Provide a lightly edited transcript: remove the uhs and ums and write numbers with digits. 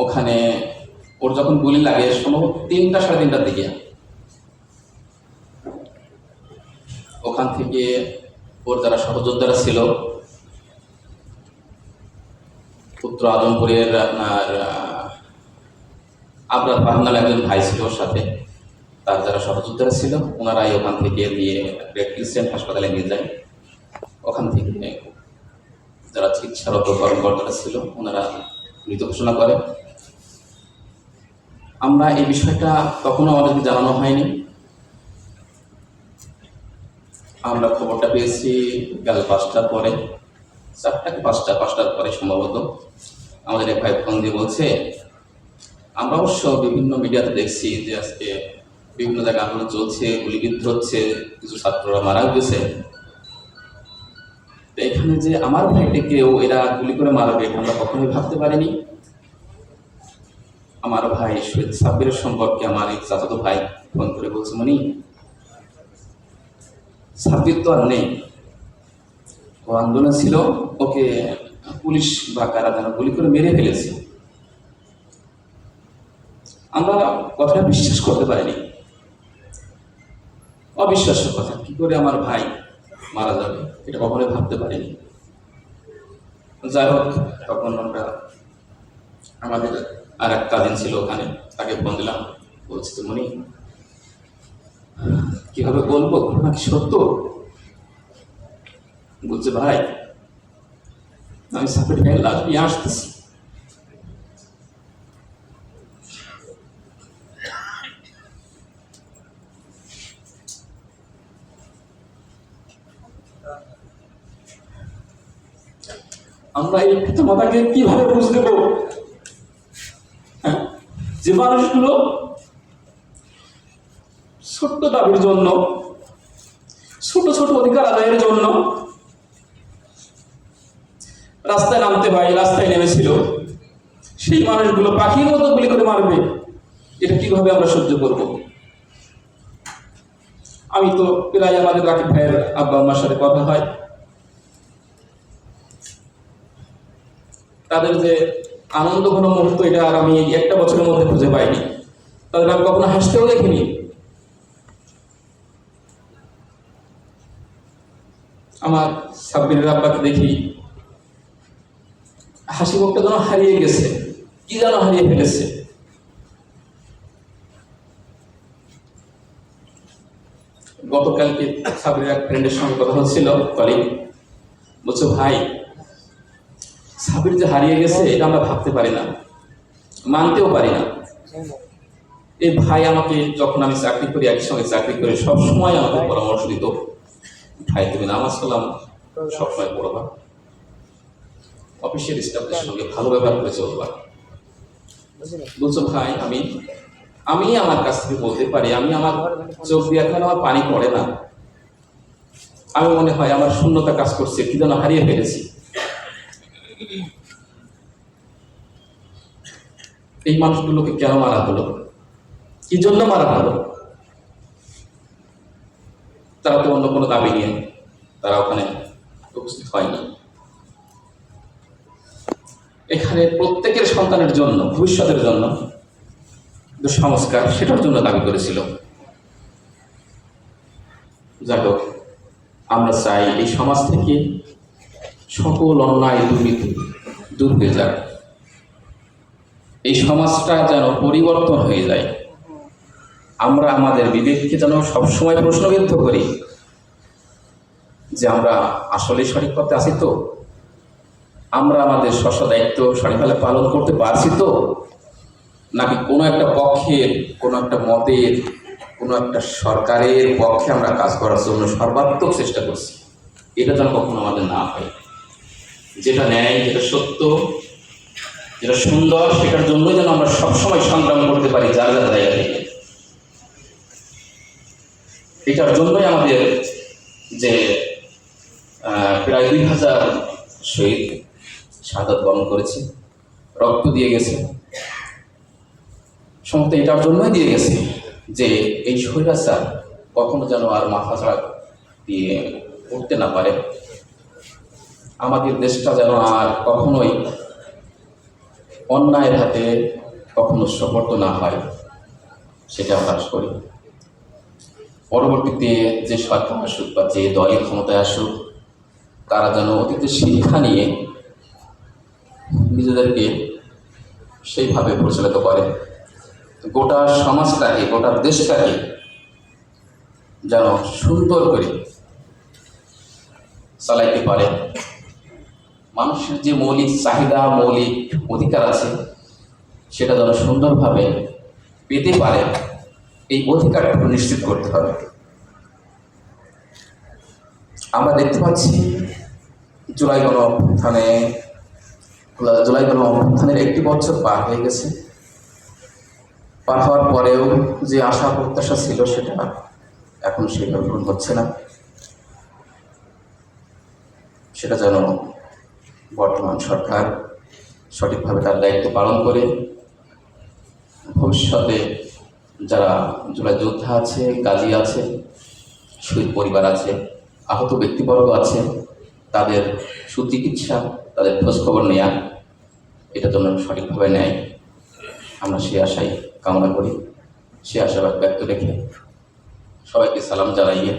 ওখানে ওর যখন গুলি লাগে সম্ভবত 3টা সাড়ে 3টার দিকে, ওখান থেকে ওর যারা সহযোদ্ধারা ছিল, পুত্র আজমপুরের আপনার আবরার পাহানাল একজন ভাই ছিল ওর সাথে, তার যারা সহযোদ্ধারা ছিল ওনারাই ওখান থেকে নিয়ে ক্রিস্টিয়ান হাসপাতালে নিয়ে যায়। ওখান থেকে যারা চিকিৎসারত কর্মকর্তারা ছিল ওনারা মৃত ঘোষণা করে। আমরা এই বিষয়টা তখনও আমাদেরকে জানানো হয়নি। আমরা খবরটা পেয়েছি বিকাল 5টার পরে, 4টা কি 5টার পরে সম্ভবত। আমাদের এক ভাই ফোন দিয়ে বলছে, আমরা অবশ্য বিভিন্ন মিডিয়াতে দেখছি যে আজকে বিভিন্ন জায়গায় আন্দোলন চলছে, গুলিবিদ্ধ হচ্ছে, কিছু ছাত্ররা মারা গেছে, তো এখানে যে আমার ভাইটিকেও এরা গুলি করে মারবে এটা আমরা কখনোই ভাবতে পারিনি। আমার ভাই শহীদ সাব্বিরের সম্পর্কে আমার এক চাচাতো ভাই ফোন করে বলছে, মনি সাব্বির তো আর নেই, ও আন্দোলন ছিল, ওকে পুলিশ বা কারা যেন গুলি করে মেরে ফেলেছে। আমরা কথাটা বিশ্বাস করতে পারিনি, অবিশ্বাস্য কথা, কি করে আমার ভাই মারা যাবে এটা কখনোই ভাবতে পারিনি। যাই হোক, তখন আমরা আমাদের আর এক কাজিন ছিল ওখানে, তাকে ফোন দিলাম, বলছি তো মনি কিভাবে বলবো ঘটনা কি সত্য? বলছে ভাই আমি সাপের গায়ে লাশ নিয়ে আসতেছি। আমরা এই পিতামাতাকে কিভাবে বুঝ দেব যে মানুষগুলো ছোট্ট দাবির জন্য, ছোট ছোট অধিকার আদায়ের জন্য রাস্তায় নামতে হয়, রাস্তায় নেমেছিল, সেই মানুষগুলো পাখির মতো গুলি করে মারবে, এটা কিভাবে আমরা সহ্য করব? আমি তো প্রায় আমাদের রাকিব ভাইয়ের আব্বা আম্মার সাথে কথা হয়, তাদের যে আনন্দ ঘন মুহূর্ত এটা আর আমি একটা বছরের মধ্যে খুঁজে পাইনি। তাদের আমি কখনো হাসতেও দেখিনি। আমার সাব্বিরের আব্বাকে দেখি হাসি মুখটা যেন হারিয়ে গেছে, কি যেন হারিয়ে ফেলেছে। গতকালকে সাব্বিরের এক ফ্রেন্ডের সঙ্গে কথা হচ্ছিল, কলিগ, বলছো ভাই সাব্বির যে হারিয়ে গেছে এটা আমরা ভাবতে পারি না, মানতেও পারি না। এই ভাই আমাকে যখন আমি চাকরি করি, একই সঙ্গে চাকরি করি, সবসময় আমাকে পরামর্শ দিত, ভাই তুমি নামাজ কালাম সবসময় পড়বা, অফিসের স্টাফদের সঙ্গে ভালো ব্যবহার করে চলবা। বলছো ভাই আমি আমার কাছ থেকে বলতে পারি, আমি আমার চোখ দিয়ে এখন আমার পানি পড়ে না, আমি মনে হয় আমার শূন্যতা কাজ করছে, কি যেন হারিয়ে ফেলেছি। এই মানুষগুলোকে কেন মারা হলো, কি জন্য মারা হলো? তারা তো অন্য কোনো দাবি নিয়ে তারা ওখানে উপস্থিত হয়নি। এখানে প্রত্যেকের সন্তানের জন্য, ভবিষ্যতের জন্য সংস্কার, সেটার জন্য দাবি করেছিল। যাই হোক, আমরা চাই এই সমাজ থেকে সকল অন্যায় দুর্নীতি দূর হয়ে যাক, এই সমাজটা যেন পরিবর্তন হয়ে যায়। আমরা আমাদের বিবেককে যেন সবসময় প্রশ্নবিদ্ধ করি যে আমরা আসলে সঠিক পথে আছি তো, আমরা আমাদের স্ব দায়িত্ব সঠিকভাবে পালন করতে পারছি তো, নাকি কোনো একটা পক্ষের, কোনো একটা মতের, কোনো একটা সরকারের পক্ষে আমরা কাজ করার জন্য সর্বাত্মক চেষ্টা করছি। এটা যেন কখনো আমাদের না হয়। যেটা ন্যায়, যেটা সত্য, যেটা সুন্দর, সেটার জন্যই যেন আমরা সবসময় সংগ্রাম করতে পারি যার যার জায়গা থেকে। এটার জন্যই আমাদের যে প্রায় 2000 শহীদ শাহাদাত বরণ করেছে, রক্ত দিয়ে গেছে, সমস্ত এটার জন্যই দিয়ে গেছে যে এই স্বৈরাচার কখনো যেন আর মাথা ছাড়া দিয়ে উঠতে না পারে। আমাদের দেশটা যেন আর কখনোই অন্যায়ের হাতে কখনো সোপর্দ না হয়, সেটা আমরা আশা করি। পরবর্তীতে যে সরকার আসুক বা যে দলই ক্ষমতায় আসুক, তারা যেন অতীতের শিক্ষা নিয়ে নিজেদেরকে সেইভাবে পরিচালিত করে, গোটা সমাজটাকে, গোটা দেশটাকে যেন সুন্দর করে চালাইতে পারে। মানুষের যে মৌলিক চাহিদা, মৌলিক অধিকার আছে, সেটা যেন সুন্দরভাবে পেতে পারে, এই অধিকারটুকু নিশ্চিত করতে হবে। আমরা দেখতে পাচ্ছি জুলাই গণ অভ্যুত্থানের 1 বছর পার হয়ে গেছে। পার হওয়ার পরেও যে আশা প্রত্যাশা ছিল, সেটা এখন সেভাবে পূরণ হচ্ছে না। সেটা যেন বর্তমান সরকার সঠিকভাবে তার দায়িত্ব পালন করে ভবিষ্যতে যারা জুলাই যোদ্ধা আছে, গাজী আছে, শহীদ পরিবার আছে, আহত ব্যক্তিবর্গ আছে, তাদের সুচিকিৎসা, তাদের খোঁজখবর নেয়া, এটা যেন সঠিকভাবে নেয়, আমরা সে আশাই কামনা করি। সে আশাবাদ ব্যক্ত রেখে সবাইকে সালাম জানাইয়ে